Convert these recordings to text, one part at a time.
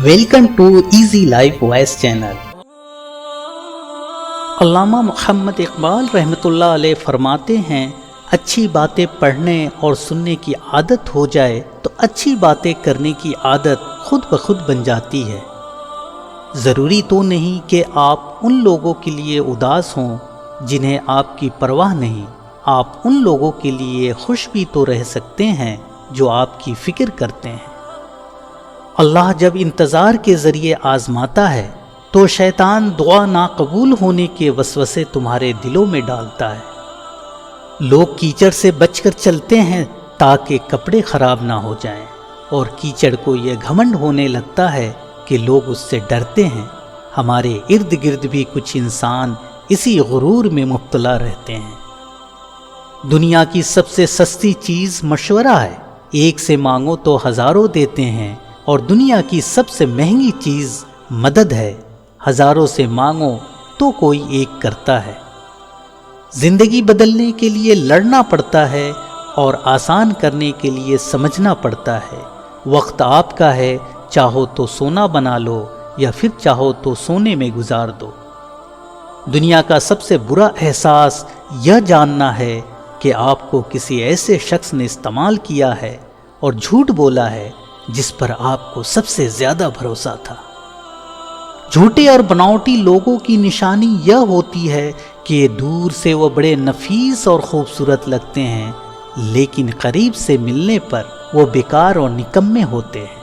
Welcome to easy life voice channel. Allama Muhammad Iqbal رحمۃ اللہ علیہ فرماتے ہیں، اچھی باتیں پڑھنے اور سننے کی عادت ہو جائے تو اچھی باتیں کرنے کی عادت خود بخود بن جاتی ہے۔ ضروری تو نہیں کہ آپ ان لوگوں کے لیے اداس ہوں جنہیں آپ کی پرواہ نہیں، آپ ان لوگوں کے لیے خوش بھی تو رہ سکتے ہیں جو آپ کی فکر کرتے ہیں۔ اللہ جب انتظار کے ذریعے آزماتا ہے تو شیطان دعا ناقبول ہونے کے وسوسے تمہارے دلوں میں ڈالتا ہے۔ لوگ کیچڑ سے بچ کر چلتے ہیں تاکہ کپڑے خراب نہ ہو جائیں، اور کیچڑ کو یہ گھمنڈ ہونے لگتا ہے کہ لوگ اس سے ڈرتے ہیں۔ ہمارے ارد گرد بھی کچھ انسان اسی غرور میں مبتلا رہتے ہیں۔ دنیا کی سب سے سستی چیز مشورہ ہے، ایک سے مانگو تو ہزاروں دیتے ہیں، اور دنیا کی سب سے مہنگی چیز مدد ہے، ہزاروں سے مانگو تو کوئی ایک کرتا ہے۔ زندگی بدلنے کے لیے لڑنا پڑتا ہے اور آسان کرنے کے لیے سمجھنا پڑتا ہے۔ وقت آپ کا ہے، چاہو تو سونا بنا لو یا پھر چاہو تو سونے میں گزار دو۔ دنیا کا سب سے برا احساس یہ جاننا ہے کہ آپ کو کسی ایسے شخص نے استعمال کیا ہے اور جھوٹ بولا ہے جس پر آپ کو سب سے زیادہ بھروسہ تھا۔ جھوٹے اور بناوٹی لوگوں کی نشانی یہ ہوتی ہے کہ دور سے وہ بڑے نفیس اور خوبصورت لگتے ہیں، لیکن قریب سے ملنے پر وہ بیکار اور نکمے ہوتے ہیں۔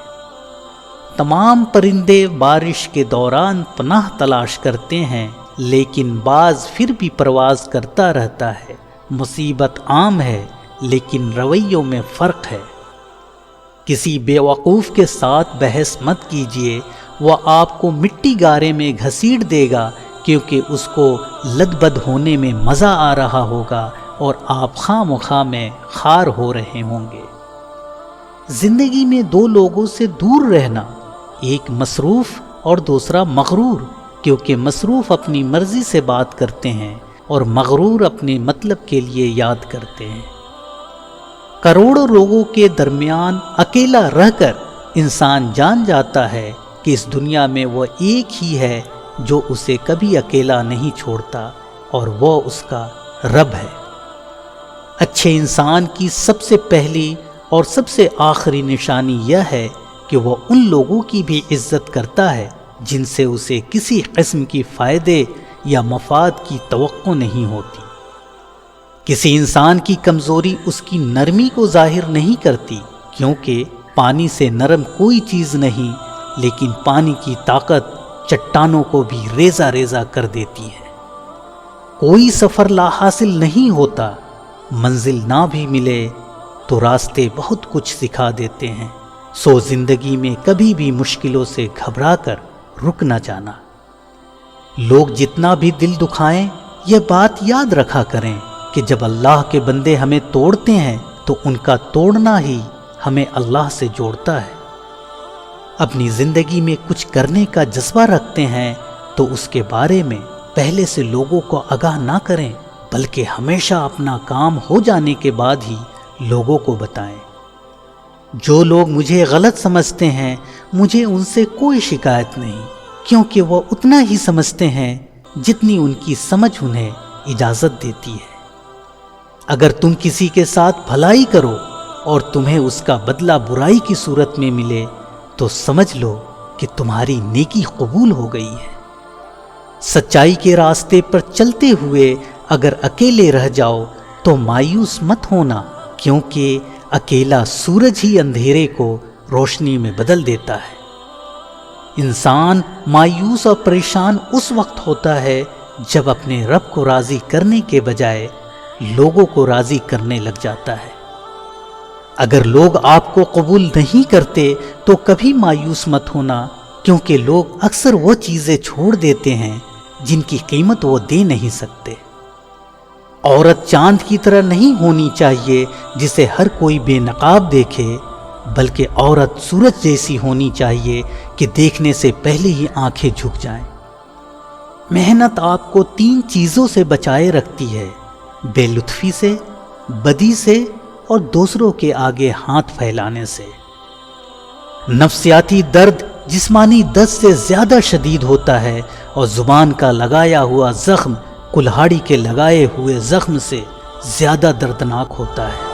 تمام پرندے بارش کے دوران پناہ تلاش کرتے ہیں، لیکن باز پھر بھی پرواز کرتا رہتا ہے۔ مصیبت عام ہے لیکن رویوں میں فرق ہے۔ کسی بے وقوف کے ساتھ بحث مت کیجیے، وہ آپ کو مٹی گارے میں گھسیٹ دے گا، کیونکہ اس کو لد بد ہونے میں مزہ آ رہا ہوگا اور آپ خواہ مخواہ میں خار ہو رہے ہوں گے۔ زندگی میں دو لوگوں سے دور رہنا، ایک مصروف اور دوسرا مغرور، کیونکہ مصروف اپنی مرضی سے بات کرتے ہیں اور مغرور اپنے مطلب کے لیے یاد کرتے ہیں۔ کروڑوں لوگوں کے درمیان اکیلا رہ کر انسان جان جاتا ہے کہ اس دنیا میں وہ ایک ہی ہے جو اسے کبھی اکیلا نہیں چھوڑتا، اور وہ اس کا رب ہے۔ اچھے انسان کی سب سے پہلی اور سب سے آخری نشانی یہ ہے کہ وہ ان لوگوں کی بھی عزت کرتا ہے جن سے اسے کسی قسم کی فائدے یا مفاد کی توقع نہیں ہوتی۔ کسی انسان کی کمزوری اس کی نرمی کو ظاہر نہیں کرتی، کیونکہ پانی سے نرم کوئی چیز نہیں، لیکن پانی کی طاقت چٹانوں کو بھی ریزہ ریزہ کر دیتی ہے۔ کوئی سفر لا حاصل نہیں ہوتا، منزل نہ بھی ملے تو راستے بہت کچھ سکھا دیتے ہیں۔ سو زندگی میں کبھی بھی مشکلوں سے گھبرا کر رک نہ جانا۔ لوگ جتنا بھی دل دکھائیں، یہ بات یاد رکھا کریں کہ جب اللہ کے بندے ہمیں توڑتے ہیں تو ان کا توڑنا ہی ہمیں اللہ سے جوڑتا ہے۔ اپنی زندگی میں کچھ کرنے کا جذبہ رکھتے ہیں تو اس کے بارے میں پہلے سے لوگوں کو آگاہ نہ کریں، بلکہ ہمیشہ اپنا کام ہو جانے کے بعد ہی لوگوں کو بتائیں۔ جو لوگ مجھے غلط سمجھتے ہیں، مجھے ان سے کوئی شکایت نہیں، کیونکہ وہ اتنا ہی سمجھتے ہیں جتنی ان کی سمجھ انہیں اجازت دیتی ہے۔ اگر تم کسی کے ساتھ بھلائی کرو اور تمہیں اس کا بدلہ برائی کی صورت میں ملے تو سمجھ لو کہ تمہاری نیکی قبول ہو گئی ہے۔ سچائی کے راستے پر چلتے ہوئے اگر اکیلے رہ جاؤ تو مایوس مت ہونا، کیونکہ اکیلا سورج ہی اندھیرے کو روشنی میں بدل دیتا ہے۔ انسان مایوس اور پریشان اس وقت ہوتا ہے جب اپنے رب کو راضی کرنے کے بجائے لوگوں کو راضی کرنے لگ جاتا ہے۔ اگر لوگ آپ کو قبول نہیں کرتے تو کبھی مایوس مت ہونا، کیونکہ لوگ اکثر وہ چیزیں چھوڑ دیتے ہیں جن کی قیمت وہ دے نہیں سکتے۔ عورت چاند کی طرح نہیں ہونی چاہیے جسے ہر کوئی بے نقاب دیکھے، بلکہ عورت سورج جیسی ہونی چاہیے کہ دیکھنے سے پہلے ہی آنکھیں جھک جائیں۔ محنت آپ کو 3 چیزوں سے بچائے رکھتی ہے: بے لطفی سے، بدی سے اور دوسروں کے آگے ہاتھ پھیلانے سے۔ نفسیاتی درد جسمانی دست سے زیادہ شدید ہوتا ہے اور زبان کا لگایا ہوا زخم کلہاڑی کے لگائے ہوئے زخم سے زیادہ دردناک ہوتا ہے۔